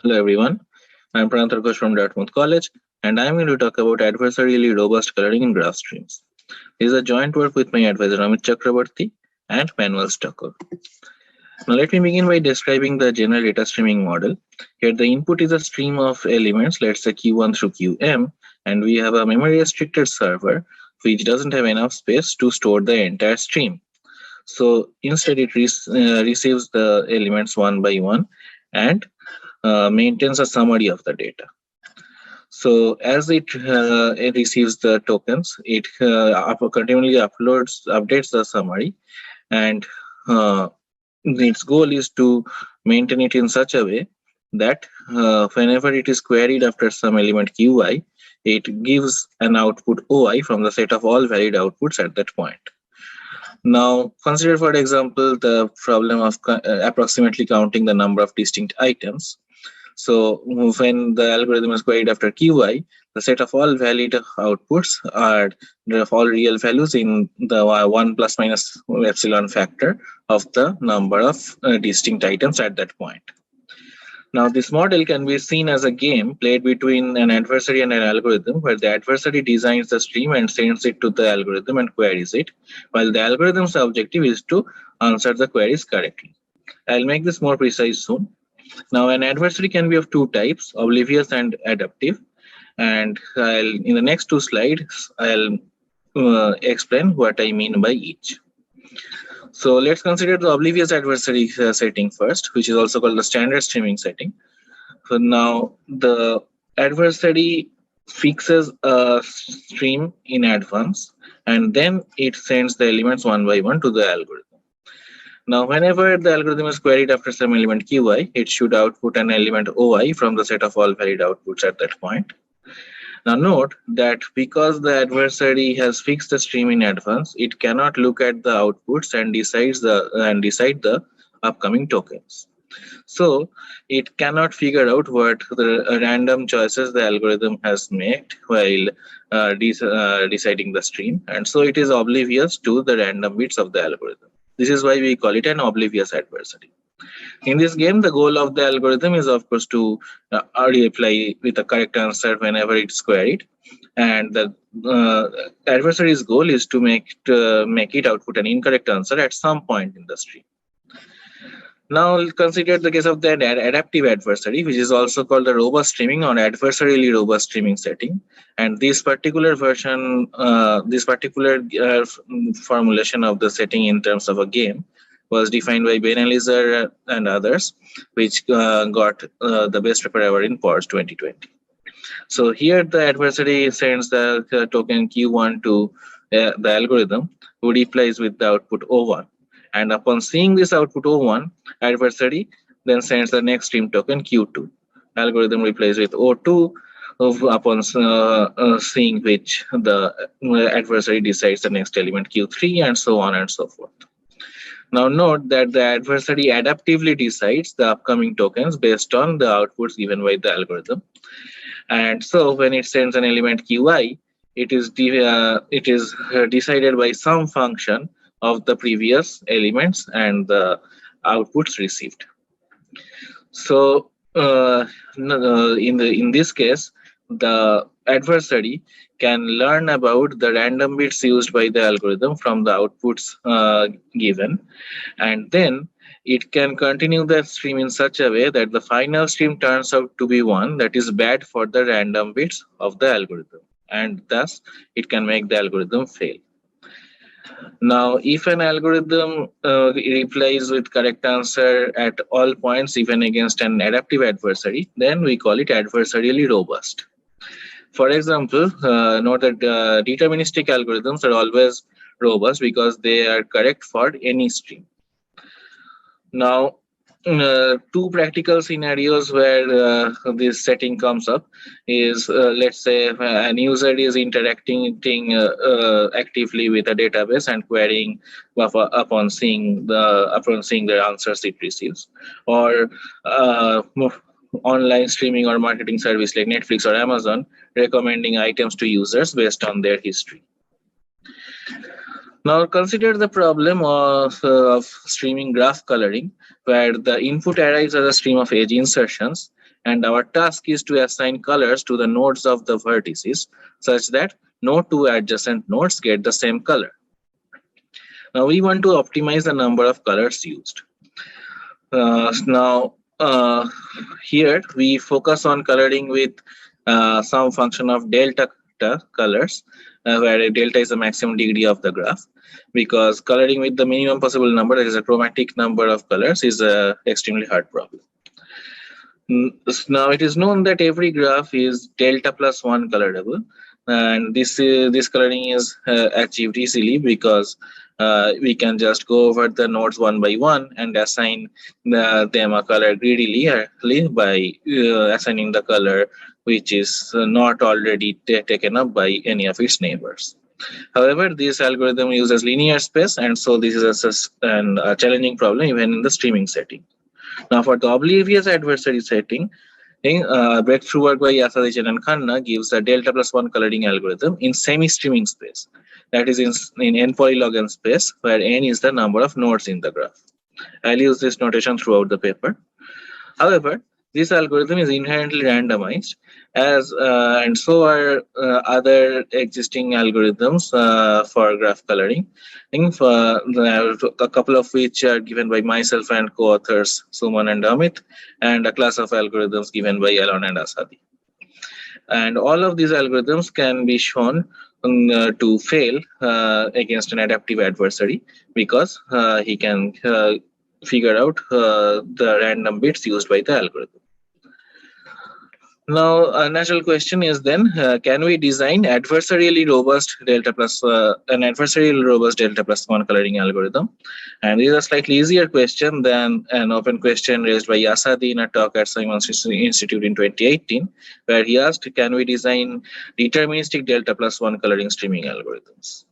Hello everyone, I'm Prantar Ghosh from Dartmouth College, and I'm going to talk about adversarially robust coloring in graph streams. This is a joint work with my advisor Amit Chakrabarti and Manuel Stoeckl. Now let me begin by describing the general data streaming model. Here the input is a stream of elements, let's say Q1 through Qm, and we have a memory restricted server which doesn't have enough space to store the entire stream. So instead it receives the elements one by one and maintains a summary of the data. So as it receives the tokens, it continually updates the summary, and its goal is to maintain it in such a way that whenever it is queried after some element qi, it gives an output oi from the set of all valid outputs at that point. Now, consider, for example, the problem of approximately counting the number of distinct items. So when the algorithm is queried after qi, the set of all valid outputs are of all real values in the 1 plus minus epsilon factor of the number of distinct items at that point. Now, this model can be seen as a game played between an adversary and an algorithm, where the adversary designs the stream and sends it to the algorithm and queries it, while the algorithm's objective is to answer the queries correctly. I'll make this more precise soon. Now, an adversary can be of two types, oblivious and adaptive. And in the next two slides, I'll explain what I mean by each. So let's consider the oblivious adversary setting first, which is also called the standard streaming setting. So now the adversary fixes a stream in advance, and then it sends the elements one by one to the algorithm. Now, whenever the algorithm is queried after some element qi, it should output an element oi from the set of all valid outputs at that point. Now note that because the adversary has fixed the stream in advance, it cannot look at the outputs and decide the upcoming tokens. So it cannot figure out what the random choices the algorithm has made while deciding the stream, and so it is oblivious to the random bits of the algorithm. This is why we call it an oblivious adversary. In this game, the goal of the algorithm is, of course, to reply with a correct answer whenever it's queried, and the adversary's goal is to make it output an incorrect answer at some point in the stream. Now, consider the case of the adaptive adversary, which is also called the robust streaming or adversarially robust streaming setting. And this particular version, formulation of the setting in terms of a game was defined by Ben Eliezer and others, which got the best paper ever in PORS 2020. So here the adversary sends the token Q1 to the algorithm, who replies with the output O1. And upon seeing this output O1, adversary then sends the next stream token Q2. Algorithm replies with O2, upon seeing which the adversary decides the next element Q3, and so on and so forth. Now note that the adversary adaptively decides the upcoming tokens based on the outputs given by the algorithm. And so when it sends an element Qi, it is decided by some function of the previous elements and the outputs received. So in this case, the adversary can learn about the random bits used by the algorithm from the outputs given, and then it can continue the stream in such a way that the final stream turns out to be one that is bad for the random bits of the algorithm, and thus it can make the algorithm fail. Now, if an algorithm replies with correct answer at all points, even against an adaptive adversary, then we call it adversarially robust. For example, note that deterministic algorithms are always robust because they are correct for any stream. Now, two practical scenarios where this setting comes up is, let's say an user is interacting actively with a database and querying upon seeing the answers it receives, or online streaming or marketing service like Netflix or Amazon recommending items to users based on their history. Now consider the problem of streaming graph coloring, where the input arrives as a stream of edge insertions, and our task is to assign colors to the nodes of the vertices such that no two adjacent nodes get the same color. Now we want to optimize the number of colors used. Here we focus on coloring with some function of delta colors, where delta is the maximum degree of the graph, because coloring with the minimum possible number, that is a chromatic number of colors, is a extremely hard problem. Now it is known that every graph is delta plus 1 colorable, and this coloring is achieved easily because we can just go over the nodes one by one and assign them a color greedily by assigning the color which is not already taken up by any of its neighbors. However, this algorithm uses linear space, and so this is a challenging problem even in the streaming setting. Now, for the Oblivious adversary setting, breakthrough work by Yasadichan and Khanna gives a delta plus 1 coloring algorithm in semi-streaming space, that is in n polylogan space, where n is the number of nodes in the graph. I'll use this notation throughout the paper. However, this algorithm is inherently randomized, and so are other existing algorithms for graph coloring. A couple of which are given by myself and co-authors Suman and Amit, and a class of algorithms given by Alon and Asadi. And all of these algorithms can be shown to fail against an adaptive adversary because he can figure out the random bits used by the algorithm. Now, a natural question is then, can we design an adversarially robust delta plus 1 coloring algorithm? And this is a slightly easier question than an open question raised by Yasadi in a talk at Simons Institute in 2018, where he asked, can we design deterministic delta plus 1 coloring streaming algorithms?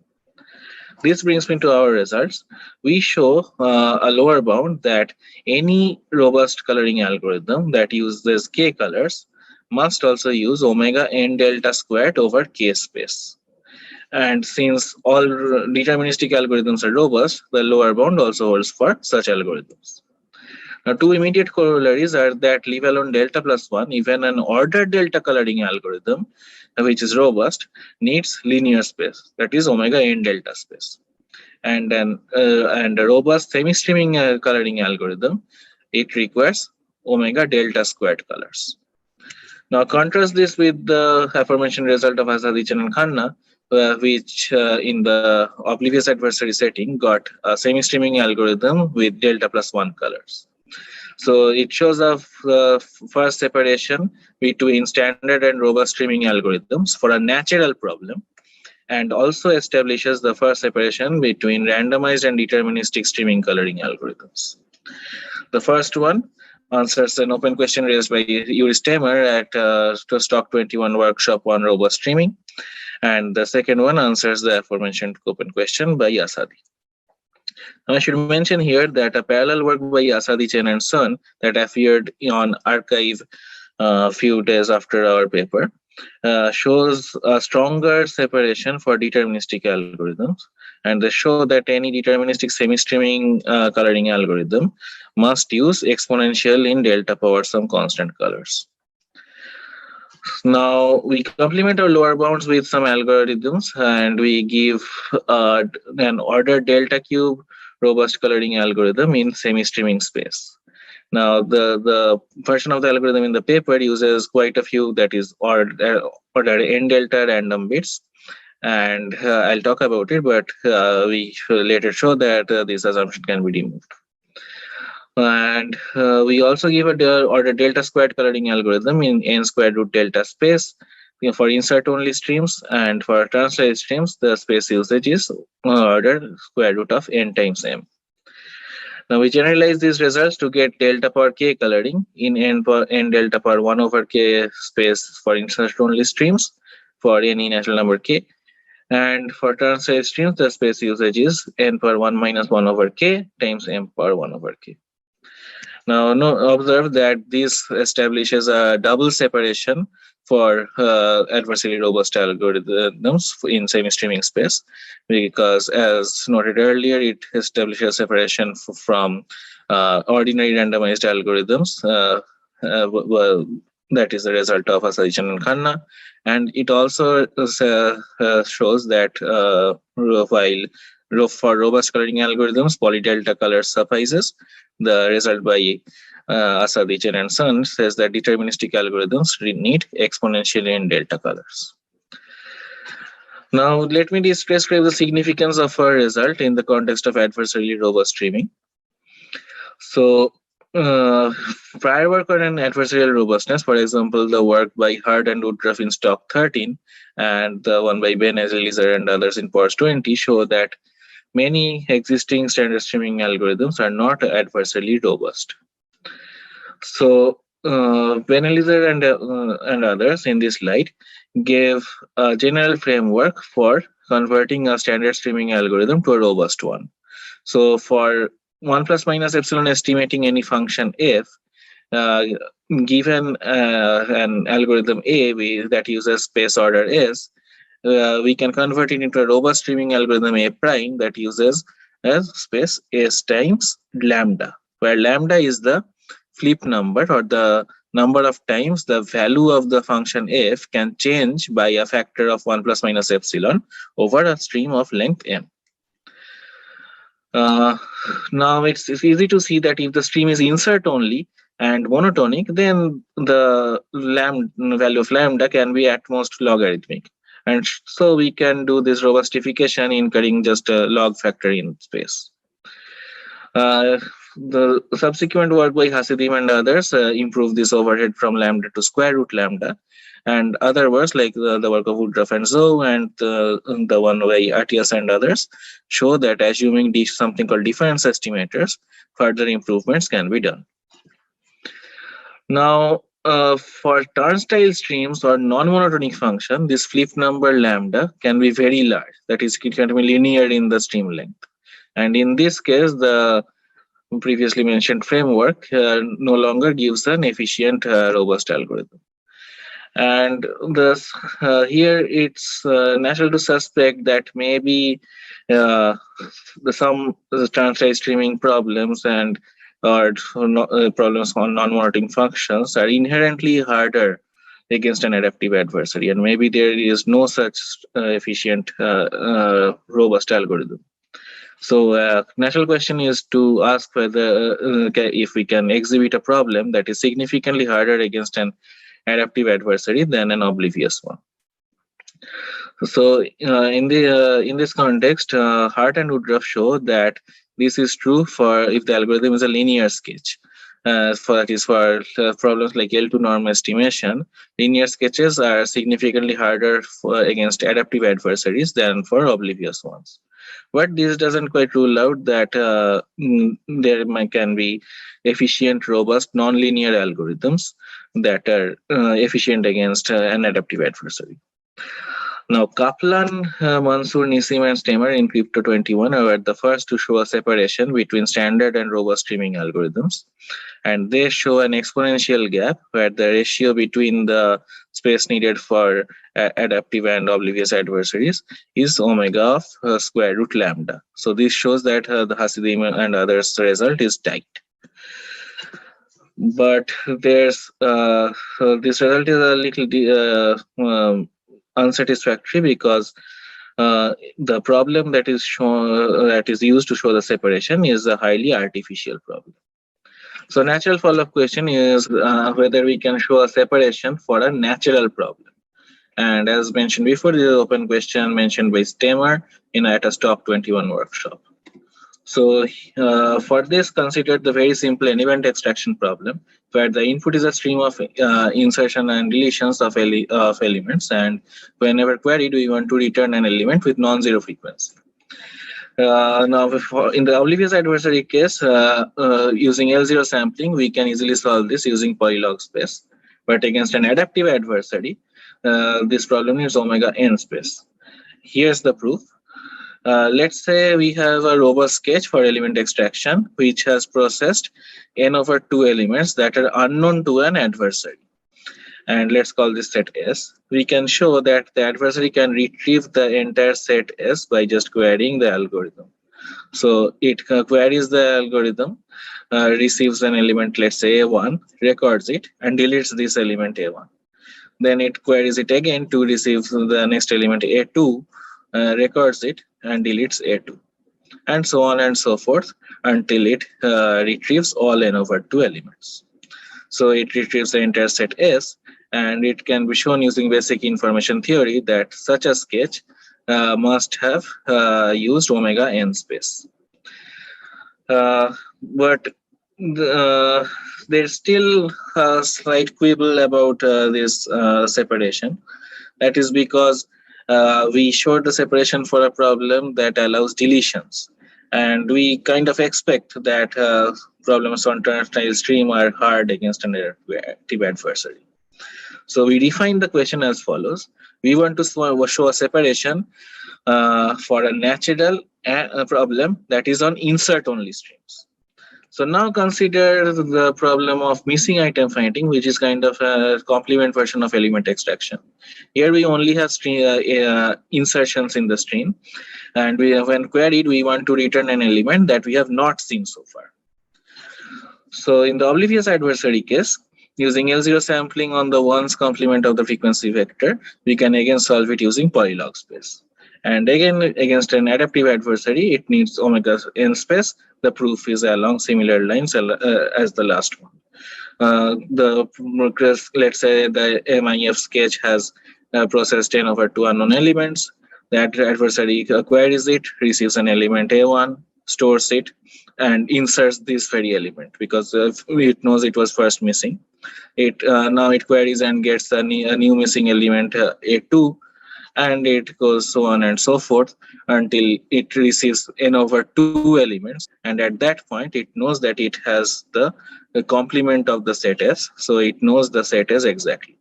This brings me to our results. We show a lower bound that any robust coloring algorithm that uses k colors must also use omega n delta squared over k space. And since all deterministic algorithms are robust, the lower bound also holds for such algorithms. Now, two immediate corollaries are that leave alone delta plus 1, even an ordered delta coloring algorithm, which is robust, needs linear space, that is omega n delta space. And a robust semi-streaming coloring algorithm, it requires omega delta squared colors. Now, contrast this with the aforementioned result of Asadichan and Khanna, which in the Oblivious adversary setting got a semi-streaming algorithm with delta plus 1 colors. So it shows a first separation between standard and robust streaming algorithms for a natural problem, and also establishes the first separation between randomized and deterministic streaming coloring algorithms. The first one answers an open question raised by Yuri Stemmer at Stock 21 workshop on robust streaming. And the second one answers the aforementioned open question by Yasadi. Now, I should mention here that a parallel work by Yasadi, Chen, and Sun that appeared on arXiv a few days after our paper shows a stronger separation for deterministic algorithms. And they show that any deterministic semi-streaming coloring algorithm must use exponential in delta power some constant colors. Now, we complement our lower bounds with some algorithms, and we give an ordered delta cube robust coloring algorithm in semi-streaming space. Now, the version of the algorithm in the paper uses quite a few, that is ordered n delta random bits. And I'll talk about it, but we later show that this assumption can be removed. And we also give a ordered delta squared coloring algorithm in n squared root delta space for insert-only streams, and for translate streams, the space usage is ordered square root of n times m. Now we generalize these results to get delta power k coloring in n delta power 1 over k space for insert-only streams for any natural number k. And for translate streams, the space usage is n power 1 minus 1 over k times m power 1 over k. Now, observe that this establishes a double separation for adversarially robust algorithms in semi-streaming space, because as noted earlier, it establishes separation from ordinary randomized algorithms that is the result of Asadichand and Khanna. And it also shows that while for robust coloring algorithms, polydelta color suffices. The result by Asadichand and Son says that deterministic algorithms need exponentially in delta colors. Now, let me describe the significance of our result in the context of adversarially robust streaming. So, prior work on an adversarial robustness, for example, the work by Hart and Woodruff in Stoeckl 13 and the one by Ben Eliezer and others in PORS 20 show that many existing standard streaming algorithms are not adversarially robust. So, Ben Eliezer and others in this slide gave a general framework for converting a standard streaming algorithm to a robust one. So, for 1 plus minus epsilon estimating any function f, given an algorithm A that uses space order S, we can convert it into a robust streaming algorithm A prime that uses space S times lambda, where lambda is the flip number or the number of times the value of the function f can change by a factor of 1 plus minus epsilon over a stream of length m. Now it's easy to see that if the stream is insert only and monotonic, then the value of lambda can be at most logarithmic. And so we can do this robustification incurring just a log factor in space. The subsequent work by Hasidim and others improved this overhead from lambda to square root lambda. And other works like the work of Woodruff and Zhou and the one by ITCS and others show that assuming something called difference estimators, further improvements can be done. Now, for turnstile streams or non-monotonic function, this flip number lambda can be very large. That is, it can be linear in the stream length. And in this case, the previously mentioned framework no longer gives an efficient, robust algorithm. And thus, here it's natural to suspect that maybe some turnstile streaming problems and problems on non-monotonic functions are inherently harder against an adaptive adversary, and maybe there is no such efficient, robust algorithm. So, natural question is to ask whether if we can exhibit a problem that is significantly harder against an adaptive adversary than an oblivious one. So, in this context, Hart and Woodruff show that this is true for if the algorithm is a linear sketch. For problems like L2 norm estimation, linear sketches are significantly harder against adaptive adversaries than for oblivious ones. But this doesn't quite rule out that there can be efficient, robust, nonlinear algorithms that are efficient against an adaptive adversary. Now, Kaplan, Mansoor, Nissim, and Stemmer in Crypto 21 were the first to show a separation between standard and robust streaming algorithms. And they show an exponential gap where the ratio between the space needed for adaptive and oblivious adversaries is omega of square root lambda. So this shows that the Hasidim and others' result is tight. But there's this result is a little unsatisfactory because the problem that is shown that is used to show the separation is a highly artificial problem. So natural follow-up question is whether we can show a separation for a natural problem. And as mentioned before, this is an open question mentioned by Stemmer at a Stoeckl 21 workshop. So for this, consider the very simple event extraction problem, where the input is a stream of insertion and deletions of elements, and whenever queried, we want to return an element with non-zero frequency. Now, in the oblivious adversary case, using L0 sampling, we can easily solve this using polylog space. But against an adaptive adversary, this problem is omega n space. Here's the proof. Let's say we have a robust sketch for element extraction, which has processed n over 2 elements that are unknown to an adversary. And let's call this set S. We can show that the adversary can retrieve the entire set S by just querying the algorithm. So it queries the algorithm, receives an element, let's say A1, records it, and deletes this element A1. Then it queries it again to receive the next element A2, records it, and deletes A2, and so on and so forth until it retrieves all n over 2 elements. So it retrieves the entire set S, and it can be shown using basic information theory that such a sketch must have used omega n space. But there's still a slight quibble about this separation. That is because we showed the separation for a problem that allows deletions. And we kind of expect that problems on ternstile stream are hard against an active adversary. So we define the question as follows. We want to show a separation for a natural problem that is on insert-only streams. So now consider the problem of missing item finding, which is kind of a complement version of element extraction. Here we only have insertions in the stream, and when queried, we want to return an element that we have not seen so far. So in the Oblivious adversary case, using L0 sampling on the ones complement of the frequency vector, we can again solve it using polylog space. And again, against an adaptive adversary, it needs omega n space. The proof is along similar lines as the last one. Let's say the MIF sketch has processed n over 2 unknown elements. The adversary queries it, receives an element A1, stores it, and inserts this very element because it knows it was first missing. Now it queries and gets a new missing element A2, and it goes so on and so forth until it receives n over 2 elements, and at that point it knows that it has the complement of the set S, so it knows the set S exactly.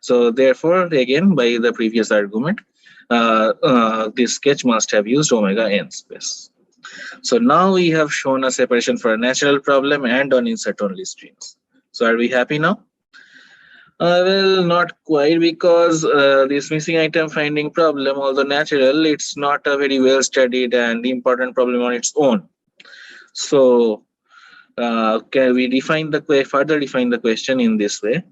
So therefore, again, by the previous argument, this sketch must have used omega n space. So now we have shown a separation for a natural problem and on insert-only streams. So are we happy now? Well, not quite, because this missing item finding problem, although natural, it's not a very well studied and important problem on its own. So can we further define the question in this way?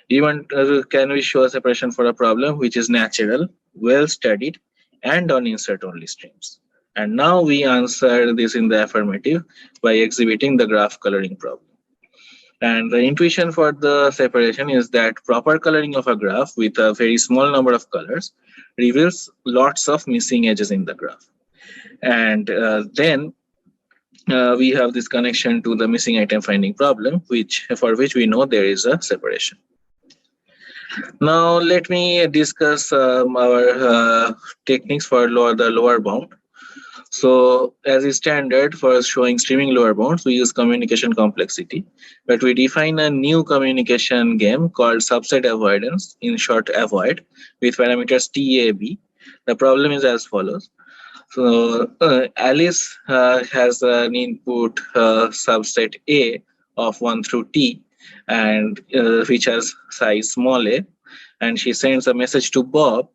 Can we show a separation for a problem which is natural, well studied, and on insert-only streams? And now we answer this in the affirmative by exhibiting the graph coloring problem. And the intuition for the separation is that proper coloring of a graph with a very small number of colors reveals lots of missing edges in the graph. And then we have this connection to the missing item finding problem, for which we know there is a separation. Now let me discuss our techniques for the lower bound. So as is standard for showing streaming lower bounds, we use communication complexity, but we define a new communication game called subset-avoidance, in short avoid, with parameters T, A, B. The problem is as follows. So Alice has an input subset A of 1 through T, and which has size small a, and she sends a message to Bob,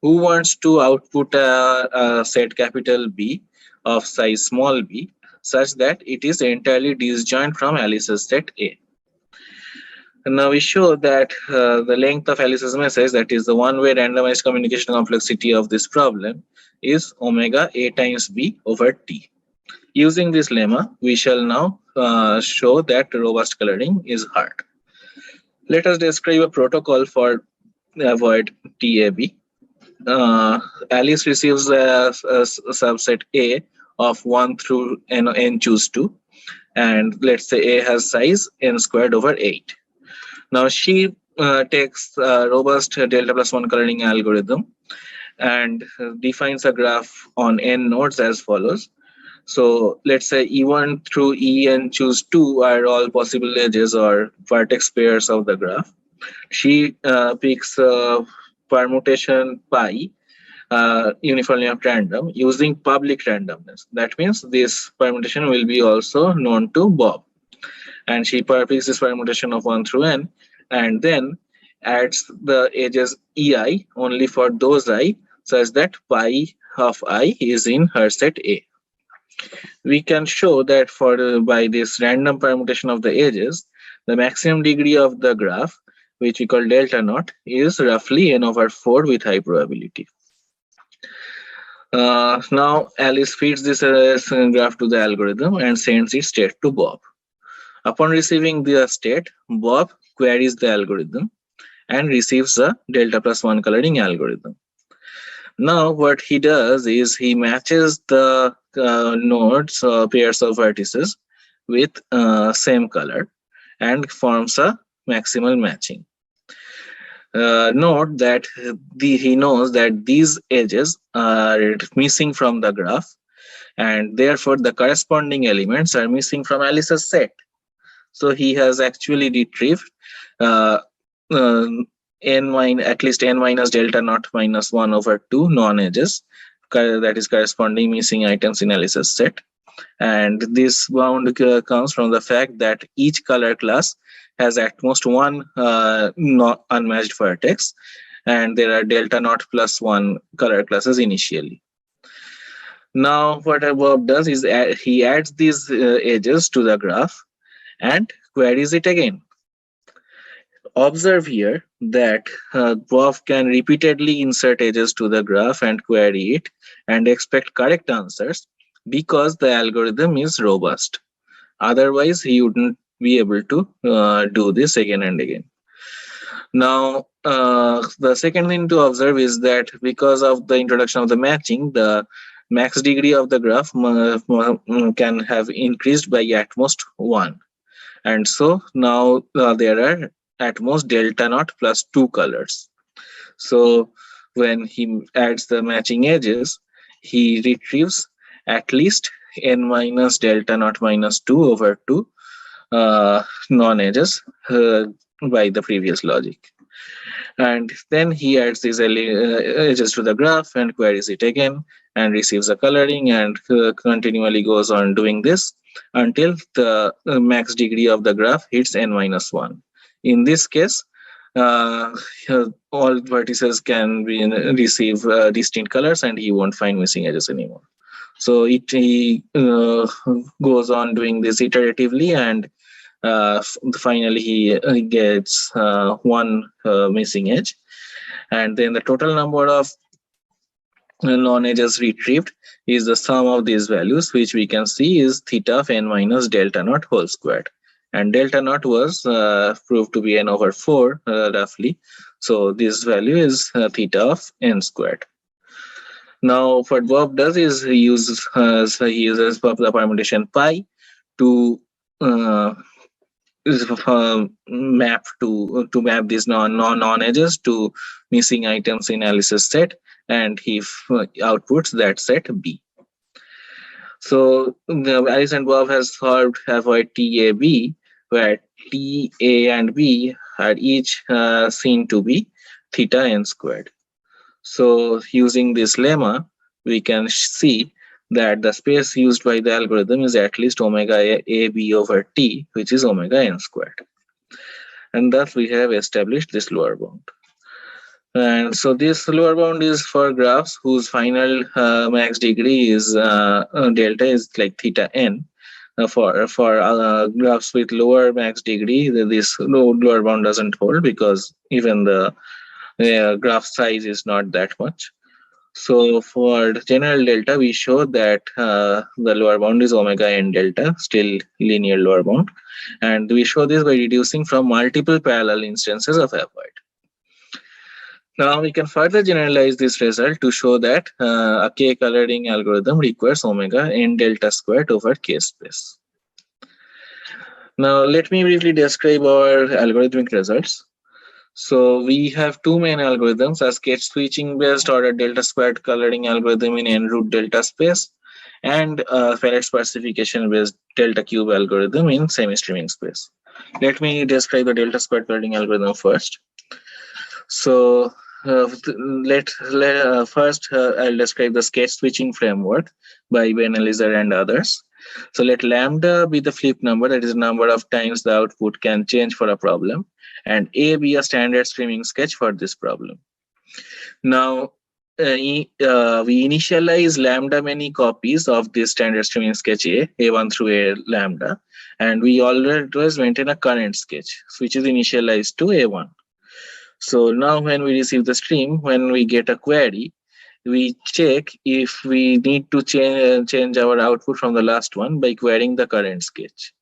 who wants to output a set capital B of size small b, such that it is entirely disjoint from Alice's set A. And now we show that the length of Alice's message, that is the one-way randomized communication complexity of this problem, is omega A times B over T. Using this lemma, we shall now show that robust coloring is hard. Let us describe a protocol for avoid TAB. Alice receives a subset A of 1 through n choose 2, and let's say A has size n squared over 8. Now she takes a robust delta plus 1 coloring algorithm and defines a graph on n nodes as follows. So let's say E1 through En choose 2 are all possible edges or vertex pairs of the graph. She picks permutation pi uniformly of random using public randomness. That means this permutation will be also known to Bob. And she picks this permutation of 1 through n and then adds the edges ei only for those I, such that pi of I is in her set A. We can show that by this random permutation of the edges, the maximum degree of the graph, which we call delta naught, is roughly n over 4 with high probability. Now Alice feeds this graph to the algorithm and sends its state to Bob. Upon receiving the state, Bob queries the algorithm and receives a delta plus 1 coloring algorithm. Now what he does is he matches the nodes, pairs of vertices with same color and forms a maximal matching. Note that he knows that these edges are missing from the graph, and therefore the corresponding elements are missing from Alice's set. So he has actually retrieved at least n minus delta naught minus 1 over 2 non-edges, that is corresponding missing items in Alice's set. And this bound comes from the fact that each color class has at most one unmatched vertex, and there are delta naught plus 1 color classes initially. Now what Bob does is he adds these edges to the graph and queries it again. Observe here that Bob can repeatedly insert edges to the graph and query it and expect correct answers because the algorithm is robust. Otherwise, he wouldn't be able to do this again and again. Now, the second thing to observe is that because of the introduction of the matching, the max degree of the graph can have increased by at most 1. And so now there are at most delta naught plus 2 colors. So when he adds the matching edges, he retrieves at least n minus delta naught minus 2 over 2 non-edges by the previous logic. And then he adds these edges to the graph and queries it again and receives a coloring and continually goes on doing this until the max degree of the graph hits n minus 1. In this case, all vertices can receive distinct colors and he won't find missing edges anymore. So he goes on doing this iteratively, and finally he gets one missing edge, and then the total number of non-edges retrieved is the sum of these values, which we can see is theta of n minus delta naught whole squared, and delta naught was proved to be n over 4 roughly, so this value is theta of n squared. Now what Bob does is he uses the permutation pi to map these non-edges to missing items in Alice's set, and he outputs that set B. So Alice and Bob has solved avoid TAB, where T, A, and B are each seen to be theta n squared. So using this lemma, we can see that the space used by the algorithm is at least omega a b over t, which is omega n squared. And thus we have established this lower bound. And so this lower bound is for graphs whose final max degree is delta is like theta n. For graphs with lower max degree, this lower bound doesn't hold because even the graph size is not that much. So for the general delta, we show that the lower bound is omega n delta, still linear lower bound. And we show this by reducing from multiple parallel instances of avoid. Now we can further generalize this result to show that a k coloring algorithm requires omega n delta squared over k space. Now let me briefly describe our algorithmic results. So we have two main algorithms: a sketch switching based ordered delta squared coloring algorithm in n root delta space, and a Palette-Sparsification based delta cube algorithm in semi-streaming space. Let me describe the delta squared coloring algorithm first. So first I'll describe the sketch switching framework by Ben Eliezer and others. So let lambda be the flip number, that is the number of times the output can change for a problem, and A be a standard streaming sketch for this problem. Now we initialize lambda many copies of this standard streaming sketch A1 through A lambda, and we always maintain a current sketch, which is initialized to A1. So now when we receive the stream, when we get a query, we check if we need to change our output from the last one by querying the current sketch.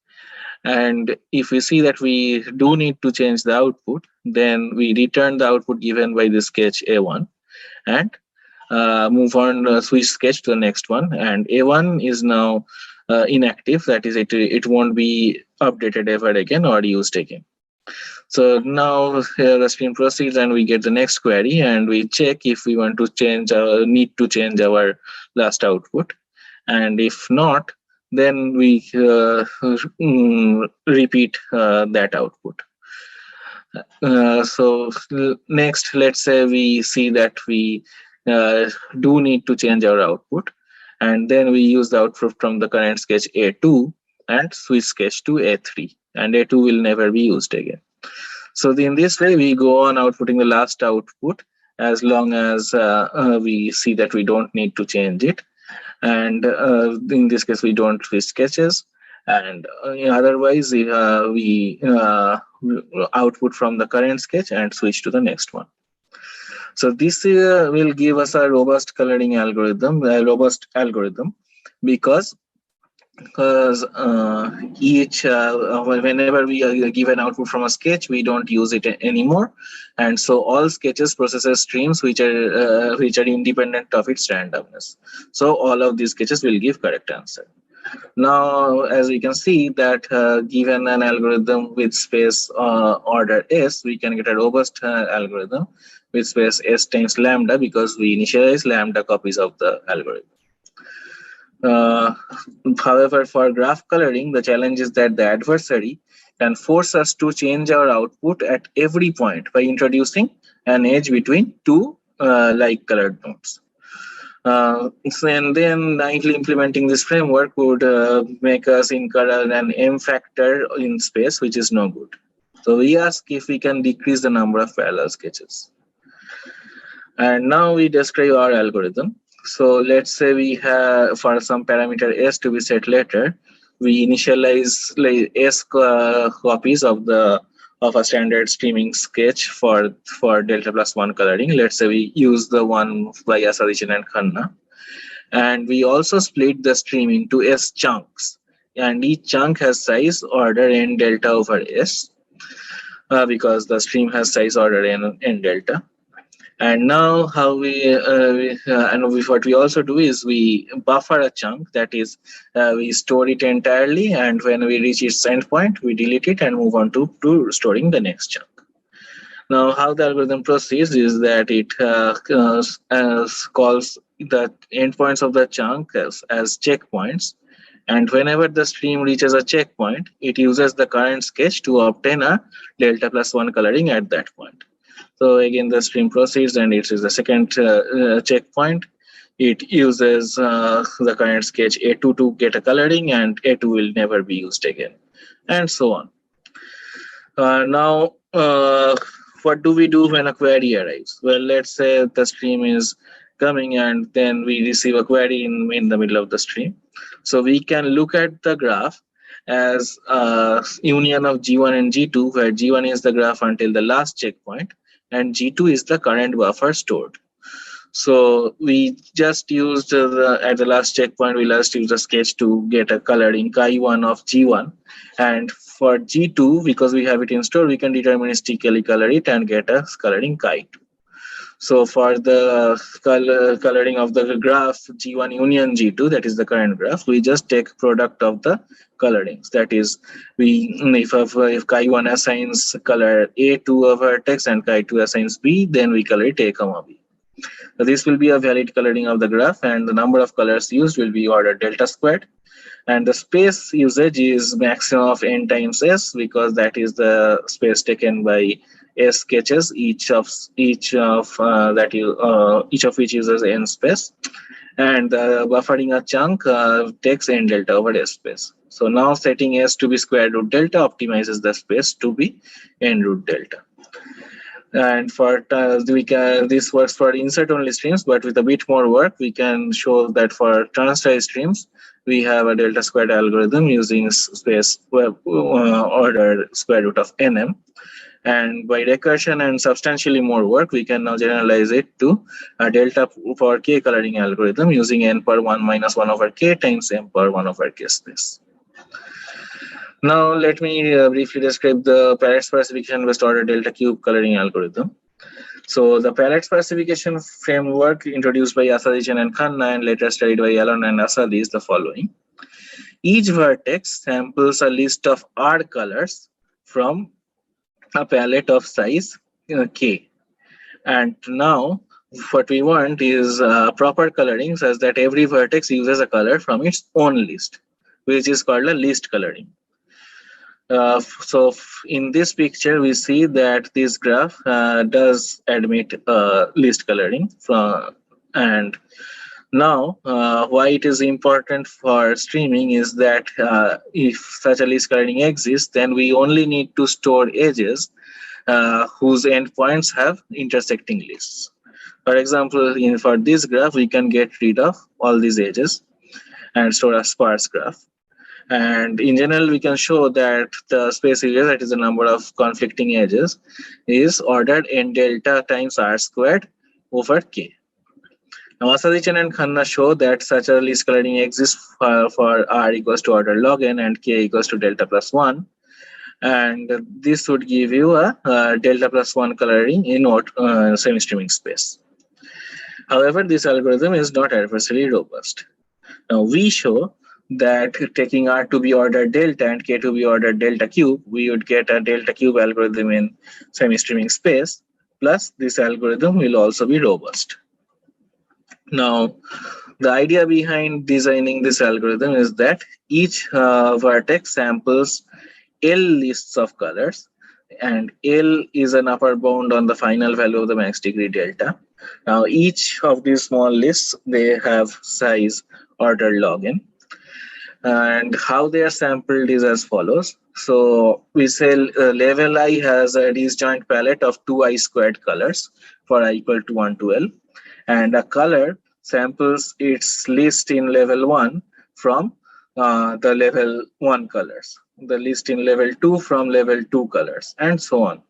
And if we see that we do need to change the output, then we return the output given by the sketch A1 and move on, switch sketch to the next one. And A1 is now inactive, that is, it won't be updated ever again or used again. So now the stream proceeds and we get the next query and we check if we want to need to change our last output. And if not, then we repeat that output. So next, let's say we see that we do need to change our output, and then we use the output from the current sketch A2 and switch sketch to A3, and A2 will never be used again. So in this way, we go on outputting the last output as long as we see that we don't need to change it. And in this case, we don't switch sketches. And otherwise, we output from the current sketch and switch to the next one. So this will give us a robust coloring algorithm, because whenever we give an output from a sketch, we don't use it anymore, and so all sketches processes streams which are independent of its randomness. So all of these sketches will give correct answer. Now, as we can see that given an algorithm with space order S, we can get a robust algorithm with space S times lambda, because we initialize lambda copies of the algorithm. However, for graph coloring, the challenge is that the adversary can force us to change our output at every point by introducing an edge between two like colored nodes. And then nightly implementing this framework would make us incur an M factor in space, which is no good. So we ask if we can decrease the number of parallel sketches. And now we describe our algorithm. So let's say we have, for some parameter S to be set later, we initialize like S copies of a standard streaming sketch for delta plus 1 coloring. Let's say we use the one by Asadichan and Khanna. And we also split the stream into S chunks. And each chunk has size order n delta over S, because the stream has size order n delta. And now how what we also do is we buffer a chunk, that is, we store it entirely, and when we reach its endpoint, we delete it and move on to storing the next chunk. Now, how the algorithm proceeds is that it calls the endpoints of the chunk as checkpoints, and whenever the stream reaches a checkpoint, it uses the current sketch to obtain a delta plus 1 coloring at that point. So again, the stream proceeds and it is the second checkpoint. It uses the current sketch A2 to get a coloring, and A2 will never be used again, and so on. Now, what do we do when a query arrives? Well, let's say the stream is coming and then we receive a query in the middle of the stream. So we can look at the graph as a union of G1 and G2, where G1 is the graph until the last checkpoint, and G2 is the current buffer stored. So we just used at the last checkpoint, we just used a sketch to get a coloring chi1 of G1. And for G2, because we have it in store, we can deterministically color it and get a coloring chi2. So for the coloring of the graph G1 union G2, that is the current graph, we just take product of the colorings. That is, if chi1 assigns color A to a vertex and chi2 assigns B, then we color it A, B. So this will be a valid coloring of the graph, and the number of colors used will be order delta squared. And the space usage is maximum of n times S, because that is the space taken by S sketches, each of which uses n space. And buffering a chunk takes n delta over S space. So now setting S to be square root delta optimizes the space to be n root delta. And for this works for insert-only streams, but with a bit more work, we can show that for transitive streams, we have a delta squared algorithm using space order square root of nm. And by recursion and substantially more work, we can now generalize it to a delta for k coloring algorithm using n per 1 minus 1 over k times m per 1 over k space. Now, let me briefly describe the Palette-Sparsification based order delta cube coloring algorithm. So, the Palette-Sparsification framework introduced by Asadichan and Khanna and later studied by Alon and Asadi is the following. Each vertex samples a list of R colors from a palette of size k. And now, what we want is proper coloring such that every vertex uses a color from its own list, which is called a list coloring. So in this picture, we see that this graph does admit list coloring. And now, why it is important for streaming is that if such a list coloring exists, then we only need to store edges whose endpoints have intersecting lists. For example, for this graph, we can get rid of all these edges and store a sparse graph. And in general, we can show that the space area, that is the number of conflicting edges, is ordered n delta times r squared over k. Now, Asadichan and Khanna show that such a list coloring exists for r equals to order log n and k equals to delta plus 1. And this would give you a delta plus 1 coloring in semi-streaming space. However, this algorithm is not adversarially robust. Now, we show that taking R to be ordered delta and K to be ordered delta cube, we would get a delta cube algorithm in semi-streaming space, plus this algorithm will also be robust. Now, the idea behind designing this algorithm is that each vertex samples L lists of colors, and L is an upper bound on the final value of the max degree delta. Now, each of these small lists, they have size ordered log n. And how they are sampled is as follows. So we say level I has a disjoint palette of 2i squared colors for I equal to 1 to L, and a color samples its list in level 1 from the level 1 colors, the list in level 2 from level 2 colors, and so on.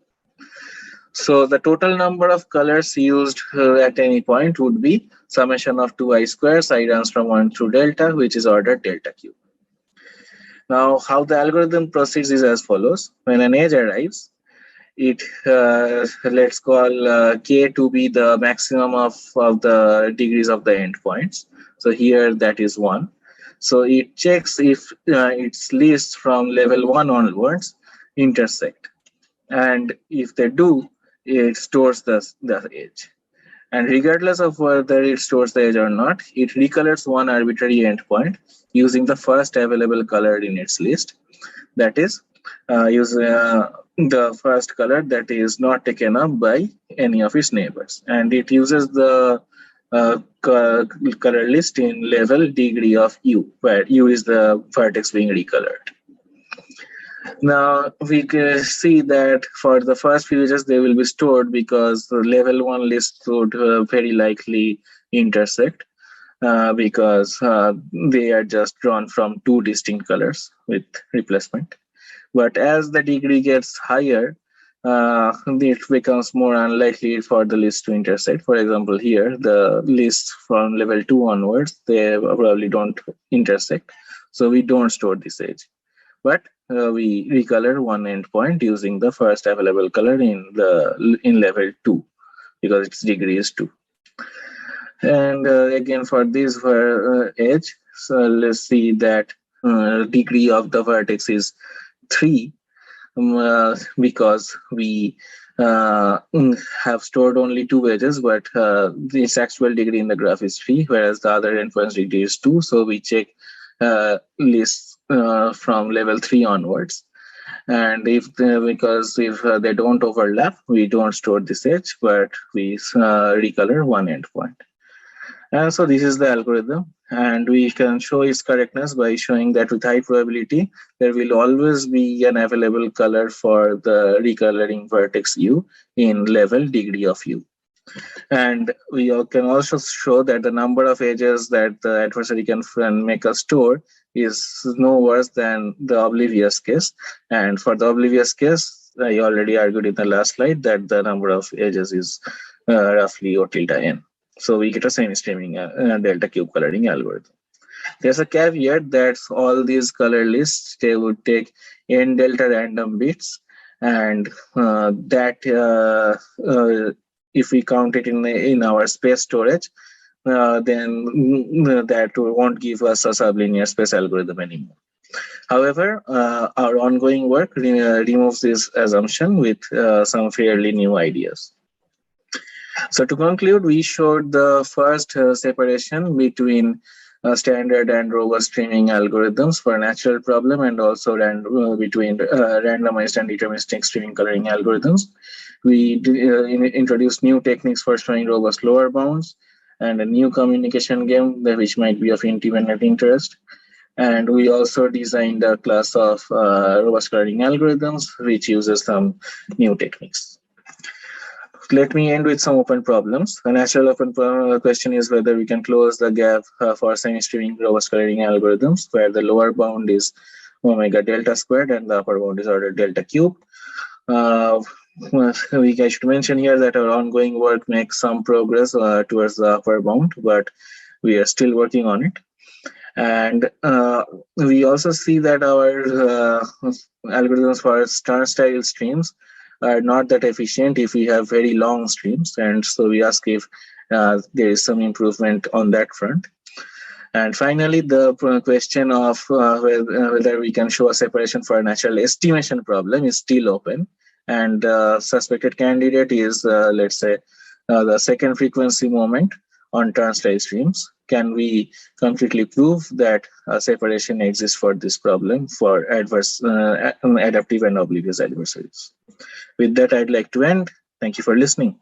So the total number of colors used at any point would be summation of 2i squares, I runs from 1 through delta, which is ordered delta cube. Now, how the algorithm proceeds is as follows. When an edge arrives, it let's call k to be the maximum of the degrees of the endpoints. So here that is 1. So it checks if its lists from level 1 onwards intersect. And if they do, it stores the edge. And regardless of whether it stores the edge or not, it recolors one arbitrary endpoint using the first available color in its list. That is, use the first color that is not taken up by any of its neighbors. And it uses the color list in level degree of u, where u is the vertex being recolored. Now, we can see that for the first few edges, they will be stored because the level 1 list would very likely intersect because they are just drawn from 2 distinct colors with replacement. But as the degree gets higher, it becomes more unlikely for the list to intersect. For example, here, the lists from level 2 onwards, they probably don't intersect. So we don't store this edge. But we recolor one endpoint using the first available color in level 2 because its degree is 2. And again, for this edge, so let's see that degree of the vertex is 3 because we have stored only 2 edges, but this actual degree in the graph is 3, whereas the other endpoint's degree is 2. So we check lists from level 3 onwards, and because if they don't overlap, we don't store this edge, but we recolor one endpoint. And so this is the algorithm, and we can show its correctness by showing that with high probability, there will always be an available color for the recoloring vertex U in level degree of U. And we can also show that the number of edges that the adversary can make a store is no worse than the oblivious case. And for the oblivious case, I already argued in the last slide that the number of edges is roughly O tilde n. So we get a semi-streaming delta cube coloring algorithm. There's a caveat that all these color lists, they would take n delta random bits, and if we count it in our space storage, then that won't give us a sublinear space algorithm anymore. However, our ongoing work removes this assumption with some fairly new ideas. So to conclude, we showed the first separation between standard and robust streaming algorithms for a natural problem, and also between randomized and deterministic streaming coloring algorithms. We introduced new techniques for showing robust lower bounds and a new communication game which might be of independent interest. And we also designed a class of robust coloring algorithms which uses some new techniques. Let me end with some open problems. A natural open question is whether we can close the gap for semi-streaming robust coloring algorithms, where the lower bound is omega delta squared and the upper bound is ordered delta cube. I should mention here that our ongoing work makes some progress towards the upper bound, but we are still working on it. And we also see that our algorithms for turnstile streams are not that efficient if we have very long streams. And so we ask if there is some improvement on that front. And finally, the question of whether we can show a separation for a natural estimation problem is still open. And suspected candidate is, let's say, the second frequency moment on turnstile streams. Can we completely prove that a separation exists for this problem for adaptive and oblivious adversaries? With that, I'd like to end. Thank you for listening.